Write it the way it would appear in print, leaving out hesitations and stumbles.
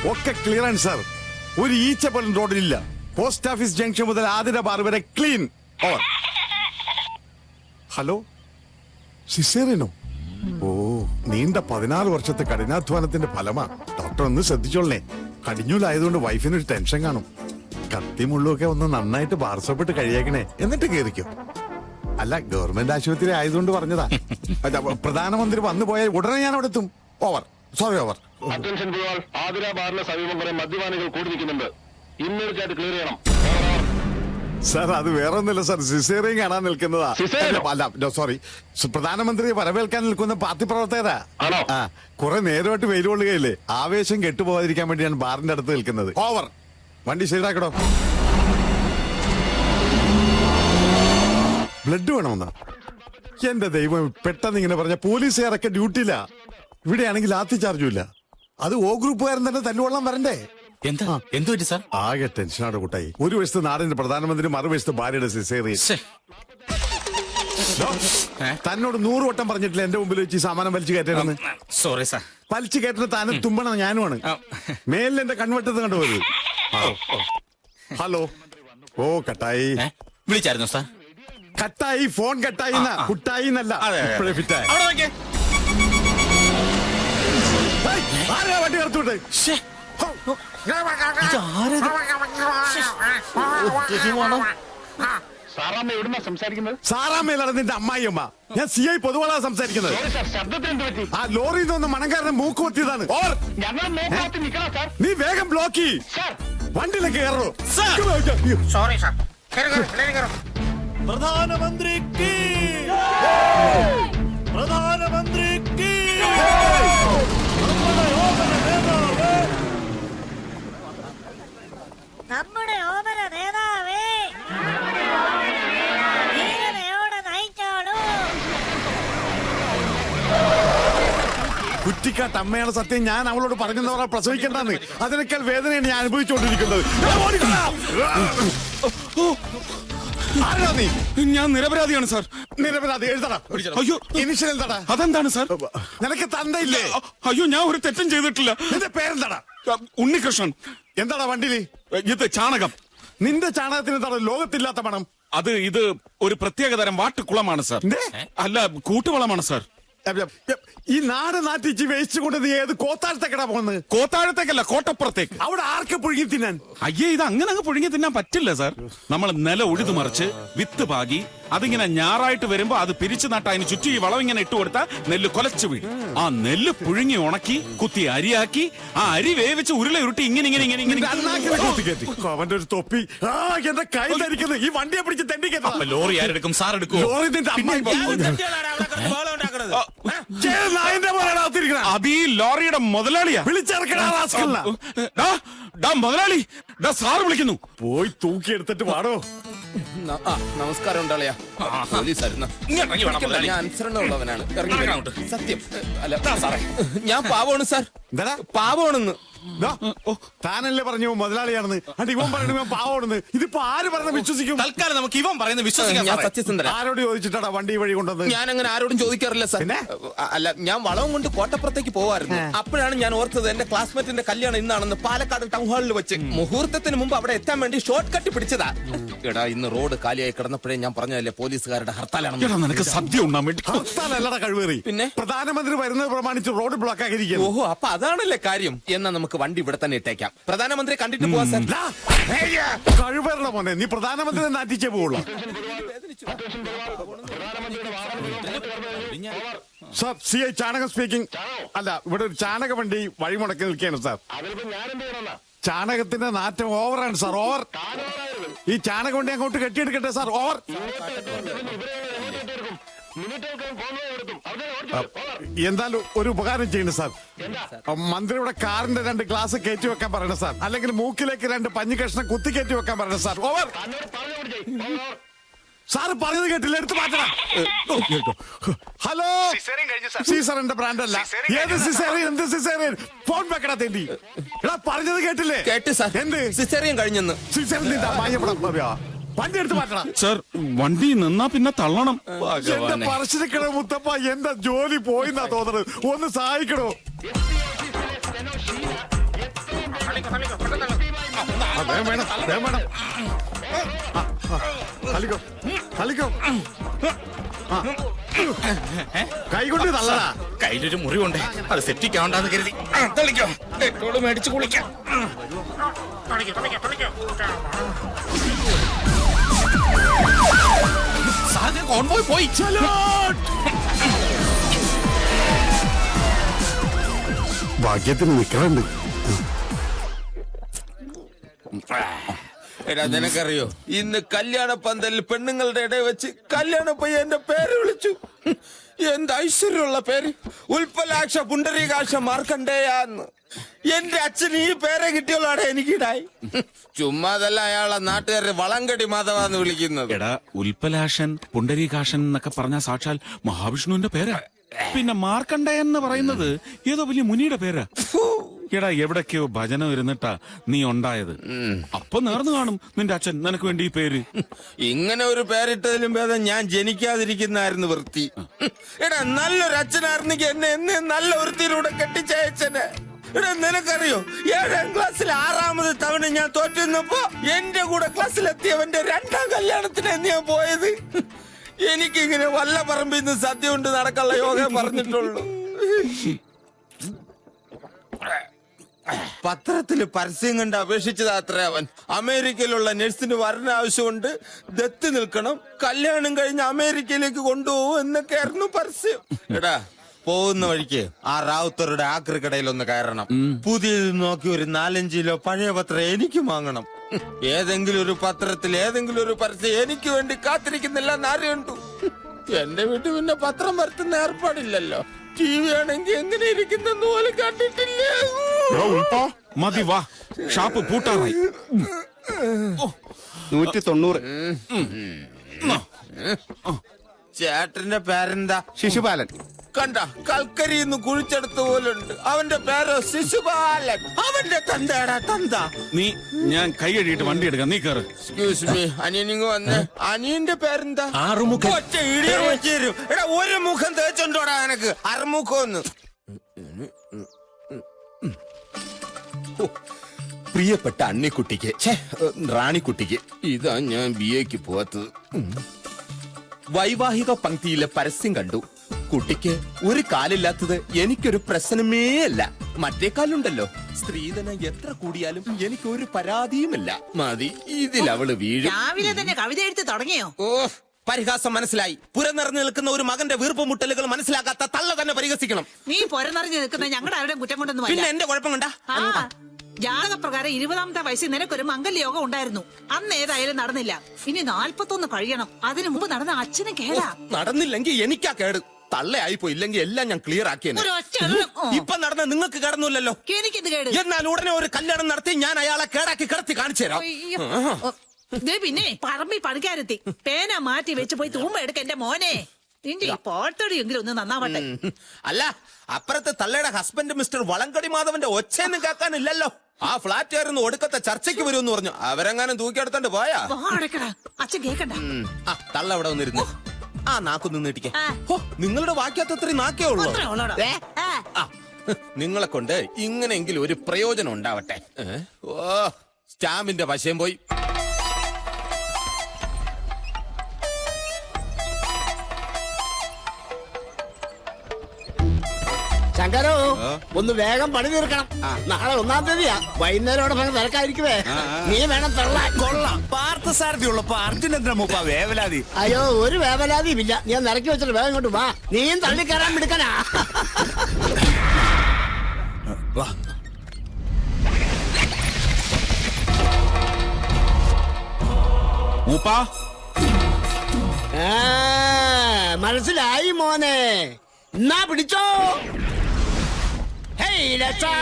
ഒക്കെ ക്ലിയർ ആണ് സാർ. ഒരു ഈച്ച പോലും റോഡിലില്ല. പോസ്റ്റ് ഓഫീസ് ജംഗ്ഷൻ മുതൽ ആതിര ബാർ വരെ ക്ലീൻ. ഓവർ. ഹലോ, സിസേറിയനോ? ഓ, നീണ്ട 16 വർഷത്തെ കഠിനാധ്വാനത്തിന്റെ ഫലമാ. ഡോക്ടർ ഒന്ന് ശ്രദ്ധിച്ചോളേ. കടിഞ്ഞൂലായതുകൊണ്ട് വൈഫിനൊരു ടെൻഷൻ കാണും. കത്തിമുള്ളൊക്കെ ഒന്ന് നന്നായിട്ട് ബാർസോപ്പിട്ട് കഴിയേക്കണേ, എന്നിട്ട് കേറിക്കോ. അല്ല, ഗവൺമെന്റ് ആശുപത്രി ആയതുകൊണ്ട് പറഞ്ഞതാ. പ്രധാനമന്ത്രി വന്നു പോയാൽ ഉടനെ ഞാൻ അവിടെ എത്തും. Over. Sorry, over. Attention to all. Athira ബാറിന് സമീപം കുറെ മദ്യപാനികൾ കൂടി നിൽക്കുന്നുണ്ട്. ഇമ്മീഡിയറ്റ് ക്ലിയർ ചെയ്യണം. സാർ, അത് വേറെ ഒന്നുമില്ല സാർ, സിസേറിയൻ കാണാൻ നിൽക്കുന്നതാ. അല്ല, സോറി, പ്രധാനമന്ത്രിയെ വരവേൽക്കാൻ നിൽക്കുന്ന പാർട്ടി പ്രവർത്തകരാ. കുറെ നേരമായിട്ട് വെയിൽ കൊള്ളുകയില്ലേ, ആവേശം കെട്ടുപോകാതിരിക്കാൻ വേണ്ടിയാണ് ബാറിന്റെ അടുത്ത് നിൽക്കുന്നത്. ഓവർ. വണ്ടി ശരിയാക്കടോ. ബ്ലഡ് വേണമെന്നാ? എന്റെ ദൈവം, പെട്ടെന്ന് ഇങ്ങനെ പറഞ്ഞ പോലീസുകാരൊക്കെ ഡ്യൂട്ടിയില്ല. ഇവിടെയാണെങ്കിൽ ലാത്തി ചാർജും ഇല്ല. അത് ഓ ഗ്രൂപ്പുകാരൻ തന്നെ തല്ലുകൊള്ളാൻ വരണ്ടേ? എന്തു പറ്റി സാർ? ആകെ ടെൻഷനാണ് കൂട്ടായി. ഒരു വശത്ത് നാടിന്റെ പ്രധാനമന്ത്രി, മറുവശത്ത് ഭാര്യയുടെ സിസേറിയൻ. തന്നോട് 100 വട്ടം പറഞ്ഞിട്ടില്ല എന്റെ മുമ്പിൽ വെച്ച് സാമാനം വലിച്ചു കയറ്റണമെന്ന്. Sorry sir. വലിച്ചു കയറ്റുന്ന താനും തുമ്പണം ഞാനുമാണ്. മേലിൽ എന്റെ കൺവെട്ടത്ത് കണ്ടുപോയത്. ഹലോ. ഓ, കട്ടായി. വിളിച്ചായിരുന്നു സാർ? കട്ടായി, ഫോൺ കട്ടായി. കുട്ടായി എന്നല്ല, ഇപ്പോഴേ ഫിറ്റായി. ആരാ വണ്ടി കറുത്തോട്ടെ? സാറാമ്മയിലാണ് നിന്റെ അമ്മായിയമ്മ. ഞാൻ CI പൊതുവാളാ സംസാരിക്കുന്നത്. ആ ലോറിയിൽ നിന്ന് മണങ്കാരനെ മൂക്ക് കൊത്തിയതാണ്. നീ വേഗം ബ്ലോക്ക് ചെയ്യ്. വണ്ടിയിലേക്ക് കയറോ. പ്രധാനമന്ത്രിക്ക് പ്രധാനമന്ത്രിക്ക് നമ്മുടെ ഓമന നേതാവേ, ധീരതയോടെ നയിച്ചോളൂ. കുറ്റിക്കാട്ട് അമ്മയാണ് സത്യം. ഞാൻ അവളോട് പറഞ്ഞവരെ പ്രസവിക്കണ്ടെന്ന്. അതിനേക്കാൾ വേദനയാണ് ഞാൻ അനുഭവിച്ചുകൊണ്ടിരിക്കുന്നത്. ആരാ നീ? ഞാൻ നിരപരാധിയാണ് സാർ. നിരപരാധി എഴുതടാ. അയ്യോ, ഇനിഷ്യൽ എന്താടാ? അതെന്താണ് സാർ? നിനക്ക് തന്തയില്ലേ? അയ്യോ, ഞാൻ ഒരു തെറ്റും ചെയ്തിട്ടില്ല. നിന്റെ പേരെന്താടാ? ഉണ്ണികൃഷ്ണൻ. എന്താടാ വണ്ടിയില്? ഇത് ചാണകം. നിന്റെ ചാണകത്തിന് എന്താണ് ലോകത്തില്ലാത്ത മണം? ഇത് ഒരു പ്രത്യേകതരം വാട്ടുകുളമാണ് സാർ. അല്ല, കൂട്ടുവളമാണ് സാർ. ഈ നാട് നാട്ടിച്ച് വേസ്റ്റ് കൊണ്ട് നീ ഏത് കോത്താഴത്തേക്കടാ പോകുന്നത്? കോത്താഴത്തേക്കല്ല, കോട്ടപ്പുറത്തേക്ക്. അവിടെ ആർക്ക് പുഴുങ്ങി തിന്നാൻ? അയ്യേ, ഇത് അങ്ങനെ അങ്ങ് പുഴുങ്ങി തിന്നാൻ പറ്റില്ല സാർ. നമ്മൾ നില ഉഴുതു മറിച്ച് വിത്ത് പാകി അതിങ്ങനെ ഞാറായിട്ട് വരുമ്പോ അത് പിരിച്ചു നട്ട അതിന് ചുറ്റി ഈ വളം ഇങ്ങനെ ഇട്ടുകൊടുത്താൽ നെല്ല് കൊലച്ചു വീഴും. ആ നെല്ല് പുഴുങ്ങി ഉണക്കി കുത്തി അരിയാക്കി ആ അരി വേവിച്ച് ഉരുള ഉരുട്ടി ഇങ്ങനെ ഇങ്ങനെ ഇങ്ങനെ ഇങ്ങനെ അവന്റെ ഒരു തൊപ്പി എന്റെ കൈ ധരിക്കുന്നത്. ഈ വണ്ടിയെ പിടിച്ച് തെണ്ടിക്കുന്നത്. ലോറി ആരെടുക്കും? സാർ എടുക്കും. അത് ഈ ലോറിയുടെ മുതലാളിയാ. വിളിച്ചിറക്കണ മുതലാളി, സാറ് വിളിക്കുന്നു. പോയി തൂക്കിയെടുത്തിട്ട് പാടോ. നമസ്കാരം ഉണ്ടാളിയാ. പോലീസായിരുന്നു. ഞാൻ അനുസരണമുള്ളവനാണ്. സത്യം. അല്ല സാറേ, ഞാൻ പാവമാണ് സാർ. എന്താ പാവമാണെന്ന്? താനല്ലേ പറഞ്ഞു മുതലാളിയാണെന്ന്. അണ്ട് ഇവൻ പറയണ ഇവൻ പാവമാണെന്ന്. ഇതിപ്പോ ആര് പറഞ്ഞ വിശ്വസിക്കും? തൽക്കാലം നമുക്ക് ഇവൻ പറയുന്നത് വിശ്വസിക്കാം. ഞാൻ സത്യസന്ധന. ആരോട് ചോദിച്ചിട്ടാടാ വണ്ടി വഴി കൊണ്ടത്? ഞാൻ അങ്ങനെ ആരോടും ചോദിക്കാറില്ല സാർ. അല്ല, ഞാൻ വളവും കൊണ്ട് കോട്ടപ്പുറത്തേക്ക് പോവായിരുന്നു. അപ്പോഴാണ് ഞാൻ ഓർത്തത് എന്റെ ക്ലാസ്മേറ്റിന്റെ കല്യാണം ഇന്നാണെന്ന്. പാലക്കാട് ടൗൺ ഹാളിൽ വെച്ച് മുഹൂർത്തത്തിന് മുമ്പ് അവിടെ എത്താൻ വേണ്ടി ഷോർട്ട് കട്ട് പിടിച്ചതാ. എടാ, ഇന്ന് റോഡ് കാലിയായി കിടന്നപ്പോഴേ ഞാൻ പറഞ്ഞതല്ലേ പോലീസുകാരുടെ ഹർത്താലാണ്. നിനക്ക് സദ്യ ഉണ്ടാൻ വേണ്ടി. ഹർത്താലല്ലടാ കഴിവേറി. പിന്നെ പ്രധാനമന്ത്രി വരുന്നത് പ്രമാണിച്ച് റോഡ് ബ്ലോക്ക് ആക്കിയിരിക്കും. ഓഹോ, അപ്പൊ അതാണല്ലേ കാര്യം. എന്നാ നമുക്ക് വണ്ടി ഇവിടെ തന്നെ ഇട്ടേക്കാം. പ്രധാനമന്ത്രി കണ്ടിട്ട് പോവാ സാർ. കഴിവരുടെ മോനെ, നീ പ്രധാനമന്ത്രി നാട്ടിച്ചേ പോവുള്ളൂ. സാർ, CI ചാണകം സ്പീക്കിംഗ്. അല്ല, ഇവിടെ ഒരു ചാണക വണ്ടി വഴിമുടക്കി നിൽക്കുകയാണ് സാർ. ചാണകത്തിന്റെ നാറ്റം ഓവറാണ് സാർ, ഓവർ. ഈ ചാണകം വണ്ടി അങ്ങോട്ട് കെട്ടിയെടുക്കട്ടെ സാർ, ഓവർ. എന്തായാലും ഒരു ഉപകാരം ചെയ്യണം സാർ. മന്ത്രിയുടെ കാറിന്റെ 2 ഗ്ലാസ് കയറ്റി വെക്കാൻ പറയണം സാർ. അല്ലെങ്കിൽ മൂക്കിലേക്ക് 2 പഞ്ഞി കഷ്ണം കുത്തി കയറ്റി വെക്കാൻ പറയണം സാർ, ഓവർ. സാറ് പറഞ്ഞത് കേട്ടില്ല, എടുത്ത് മാറ്റണം. ഹലോ, സീസറിന്റെ ബ്രാൻഡ് അല്ല. ഏത് സിസേറിയൻ? എന്ത് സിസേറിയൻ? ഫോൺ വെക്കടാ തേണ്ടി. എടാ, പറഞ്ഞത് കേട്ടില്ലേ? കേട്ട് സാർ. എന്ത് സിസേറിയൻ കഴിഞ്ഞെന്ന്? സിസേറിയൻ വണ്ടി എടുത്ത് മാറ്റണം സാർ. വണ്ടി നിന്നാ പിന്നെ തള്ളണം. എന്റെ പറശ്ശിനിക്കട മുത്തപ്പ, എന്റെ ജോലി പോയിന്നാ തോന്നുന്നത്. ഒന്ന് സഹായിക്കണോ? വേണം. കളിക്കോ കളിക്കോ. കൈകൊണ്ട് തള്ളടാ. കയ്യിലൊരു മുറിവുണ്ട്, അത് സെപ്റ്റിക് ആവണ്ടെന്ന് കരുതി തളിക്കോ. ഡെറ്റോള് മേടിച്ച് കുളിക്കാം. സാറിന്റെ കോൺവോയ് പോയി. ഭാഗ്യത്തിന് നിക്കണുണ്ട്. എടാ നിനക്കറിയോ, ഇന്ന് കല്യാണ പന്തലിൽ പെണ്ണുങ്ങളുടെ ഇടയിൽ വെച്ച് കല്യാണ പയ്യന്റെ പേര് വിളിച്ചു. എന്ത് ഐശ്വര്യമുള്ള പേര്, ഉൽപ്പലാക്ഷ പുണ്ടരീകാക്ഷ മാർക്കണ്ടേയാന്ന്. എന്റെ അച്ഛൻ ഈ പേരെ കിട്ടിയോളാടെ എനിക്കിടായി. ചുമ്മാതല്ല അയാളെ നാട്ടുകാരെ വളങ്കടി മാധവാന്ന് വിളിക്കുന്നത്. എടാ, ഉൽപ്പലാഷൻ പുണ്ടരീകാഷൻ എന്നൊക്കെ പറഞ്ഞ സാക്ഷാൽ മഹാവിഷ്ണുവിന്റെ പേരാ. പിന്നെ മാർക്കണ്ഡേയൻ എന്ന് പറയുന്നത് ഏതോ വലിയ മുനിയുടെ പേരാ. എടാ, എവിടൊക്കെയോ ഭജനം ഇരുന്നിട്ടാ നീ ഉണ്ടായത്. അപ്പൊ നേർന്നു കാണും നിന്റെ അച്ഛൻ നിനക്ക് വേണ്ടി ഈ പേര്. ഇങ്ങനെ ഒരു പേരിട്ടതിലും ഭേദം ഞാൻ ജനിക്കാതിരിക്കുന്നായിരുന്നു വൃത്തി. എടാ, നല്ലൊരു അച്ഛനായിരുന്നെങ്കിൽ എന്നെ നല്ല വൃത്തിയിലൂടെ കെട്ടിച്ചയച്ചനെ. എടാ നിനക്കറിയോ, 7ാം ക്ലാസ്സിൽ 6ാമത് തവണ ഞാൻ തോറ്റുന്നപ്പോ എന്റെ കൂടെ ക്ലാസ്സിലെത്തിയവന്റെ 2ാം കല്യാണത്തിന് ഞാൻ പോയത്. എനിക്കിങ്ങനെ വല്ല പറമ്പിൽ നിന്ന് സദ്യ കൊണ്ട് നടക്കാനുള്ള യോഗം പറഞ്ഞിട്ടുള്ളൂ. പത്രത്തില് പരസ്യം കണ്ട് അപേക്ഷിച്ചതാത്രേ അവൻ. അമേരിക്കയിലുള്ള നഴ്സിന് വരണ ആവശ്യമുണ്ട്, ദത്ത് നിൽക്കണം, കല്യാണം കഴിഞ്ഞ് അമേരിക്കയിലേക്ക് കൊണ്ടുപോകും എന്നൊക്കെയായിരുന്നു പരസ്യം. എടാ, പോകുന്ന വഴിക്ക് ആ റാവുത്തറുടെ ആക്രി കടയിലൊന്ന് കയറണം. പുതിയത് നോക്കി ഒരു 4-5 കിലോ പഴയ പത്രം എനിക്ക് വാങ്ങണം. ഏതെങ്കിലും ഒരു പത്രത്തിൽ ഏതെങ്കിലും ഒരു പരസ്യം എനിക്ക് വേണ്ടി കാത്തിരിക്കുന്നില്ല എന്നറിയണ്ടു. എന്റെ വീട്ടിൽ പിന്നെ പത്രം വരുത്തുന്ന ഏർപ്പാടില്ലല്ലോ. ടി വി ആണെങ്കിൽ എങ്ങനെ ഇരിക്കുന്നെന്ന് പോലും കണ്ടിട്ടില്ല. മതി, വാ, ഷാപ്പ് പൂട്ടാറായി. 190. ചേട്ടന്റെ പേരെന്താ? ശിശുപാലൻ. കണ്ട, കൽക്കരിന്ന് കുഴിച്ചെടുത്ത പോലുണ്ട്. അവന്റെ പേരോ ശിശുപാലൻ. അവന്റെ തന്തയാടാ തന്ത. ഞാൻ കൈ കഴുകിയിട്ട് വണ്ടി എടുക്കാം, നീ കയറ്. എക്സ്ക്യൂസ് മീ, അനിയനിങ് വന്ന്. അനിയന്റെ പേരെന്താ? ഒറ്റ ഇടിയും വെച്ച് തരും. എടാ, ഒരു മുഖം തേച്ചുണ്ടോടാ എനക്ക്? അറുമുഖം. പ്രിയപ്പെട്ട അണ്ണിക്കുട്ടിക്ക്, റാണിക്കുട്ടിക്ക്, ഇതാ ഞാൻ BA പോവാത്തത്. വൈവാഹിക പങ്ക്തിയിലെ പരസ്യം കണ്ടു. കുട്ടിക്ക് ഒരു കാലില്ലാത്തത് എനിക്കൊരു പ്രശ്നമേ അല്ല. മറ്റേ കാലുണ്ടല്ലോ, സ്ത്രീധനം എത്ര കൂടിയാലും എനിക്കൊരു പരാതിയുമില്ല. മതി, ഇതിലവള് വീഴും. രാവിലെ തന്നെ കവിത എഴുതി തുടങ്ങിയോ? ഓ, പരിഹാസം മനസ്സിലായി. പുരനിറഞ്ഞു നിൽക്കുന്ന ഒരു മകന്റെ വീർപ്പുമുട്ടലുകൾ മനസ്സിലാക്കാത്ത തള്ള തന്നെ പരിഹസിക്കണം. നീ പൊരനിറഞ്ഞു നിൽക്കുന്ന ഞങ്ങളുടെ ആരുടെയും കുറ്റം കൊണ്ടൊന്നും പിന്നെ എന്റെ കുഴപ്പം കണ്ടാ? ജാതകപ്രകാരം 20ാമത്തെ വയസ്സിൽ നിനക്കൊരു മംഗല്യോഗം ഉണ്ടായിരുന്നു. അന്ന് ഏതായാലും നടന്നില്ല. ഇനി 41 കഴിയണം. അതിനു മുമ്പ് നടന്ന അച്ഛനും കേടാ. നടന്നില്ലെങ്കിൽ എനിക്കാ കേട്. തള്ളയായിപ്പോ, ഇല്ലെങ്കിൽ എല്ലാം ഞാൻ ക്ലിയർ ആക്കിയെന്നെ. ഇപ്പൊ നടന്ന നിങ്ങൾക്ക് കിടന്നില്ലല്ലോ. എനിക്കിത് കേട്. എന്നാൽ ഉടനെ ഒരു കല്യാണം നടത്തി ഞാൻ അയാളെ കേടാക്കി കിടത്തി കാണിച്ചു തരാം. പിന്നെ പറമ്പിൽ പണിക്കാരെത്തി. പേന മാറ്റി വെച്ച് പോയി തൂമ്പ എടുക്ക എന്റെ മോനെ. നിന്റെ ഈ പോട്ടടിയെങ്കിലും ഒന്ന് നന്നാവട്ടെ. അല്ല, അപ്പുറത്ത് തള്ളയുടെ ഹസ്ബൻഡ് മിസ്റ്റർ വളങ്കടി മാധവന്റെ ഒച്ചയൊന്നും കേൾക്കാനില്ലല്ലോ. ആ ഫ്ലാറ്റ് ആയിരുന്നു ഒടുക്കത്തെ ചർച്ചയ്ക്ക് വരുമെന്ന് പറഞ്ഞു. അവരെങ്ങാനും തൂക്കിയെടുത്തോണ്ട് പോയാ? അച്ഛൻ കേക്കണ്ട. തള്ള അവിടെ വന്നിരുന്നു. ആ നാക്കൊന്ന് നീട്ടിക്കേ. നിങ്ങളുടെ വാക്യത്ത് അത്രയും നാക്കേ ഉള്ളൂ. നിങ്ങളെ കൊണ്ട് ഇങ്ങനെയെങ്കിലും ഒരു പ്രയോജനം ഉണ്ടാവട്ടെ. ഓ, സ്റ്റാമ്പിന്റെ വശം പോയി. ശങ്കരോ, ഒന്ന് വേഗം പണി തീർക്കണം. നാളെ 1-ാം തീയതിയാ. വൈകുന്നേരം ഭയങ്കര തിരക്കായിരിക്കുവേ. നീ വേണം തള്ളാൻ. കൊള്ളാം, പാർത്ഥസാരഥി ഉള്ളപ്പോ അർജുനേന്ദ്ര മൂപ്പ വേവലാതി. അയ്യോ, ഒരു വേവലാതിയും ഇല്ല. ഞാൻ നിറക്കി വെച്ചിട്ട് വേഗം ഇങ്ങോട്ട് വാ. നീയും തള്ളിക്കയറാൻ എടുക്കനാ. മനസ്സിലായി മോനെ. എന്നാ പിടിച്ചോ. ഹേയ് ലച്ചാ.